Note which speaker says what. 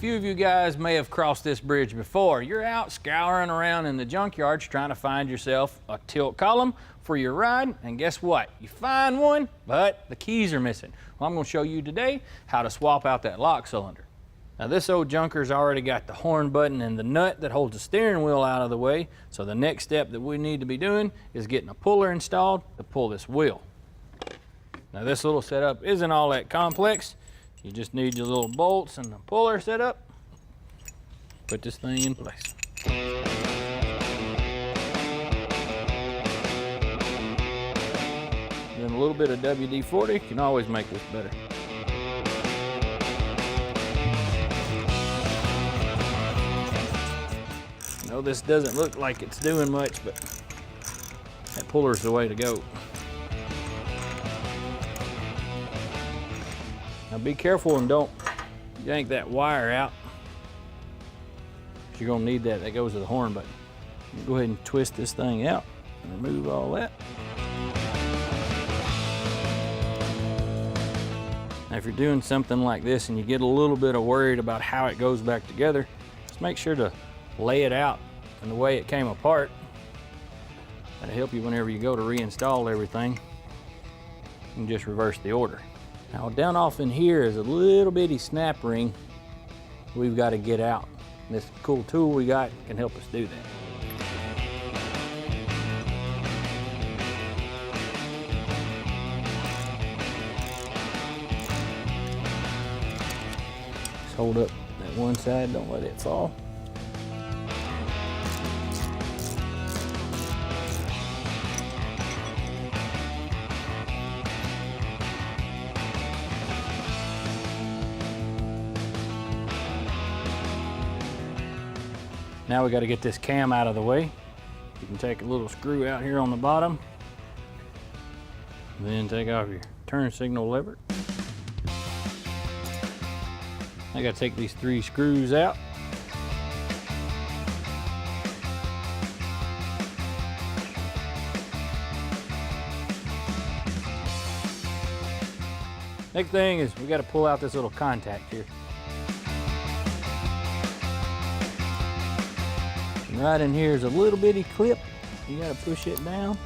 Speaker 1: few of you guys may have crossed this bridge before. You're out scouring around in the junkyards trying to find yourself a tilt column for your ride, and guess what? You find one, but the keys are missing. Well, I'm going to show you today how to swap out that lock cylinder. Now this old junker's already got the horn button and the nut that holds the steering wheel out of the way, so the next step that we need to be doing is getting a puller installed to pull this wheel. Now this little setup isn't all that complex. You just need your little bolts and the puller set up. Put this thing in place. Then a little bit of WD-40 can always make this better. No, this doesn't look like it's doing much, but that puller's the way to go. Now be careful and don't yank that wire out. You're gonna need that. That goes to the horn button. Go ahead and twist this thing out and remove all that. Now if you're doing something like this and you get a little bit of worried about how it goes back together, just make sure to lay it out in the way it came apart. That'll help you whenever you go to reinstall everything. You can just reverse the order. Now down off in here is a little bitty snap ring we've got to get out. This cool tool we got can help us do that. Just hold up that one side, don't let it fall. Now we got to get this cam out of the way. You can take a little screw out here on the bottom, then take off your turn signal lever. I got to take these 3 screws out. Next thing is we got to pull out this little contact here. Right in here is a little bitty clip. You gotta push it down.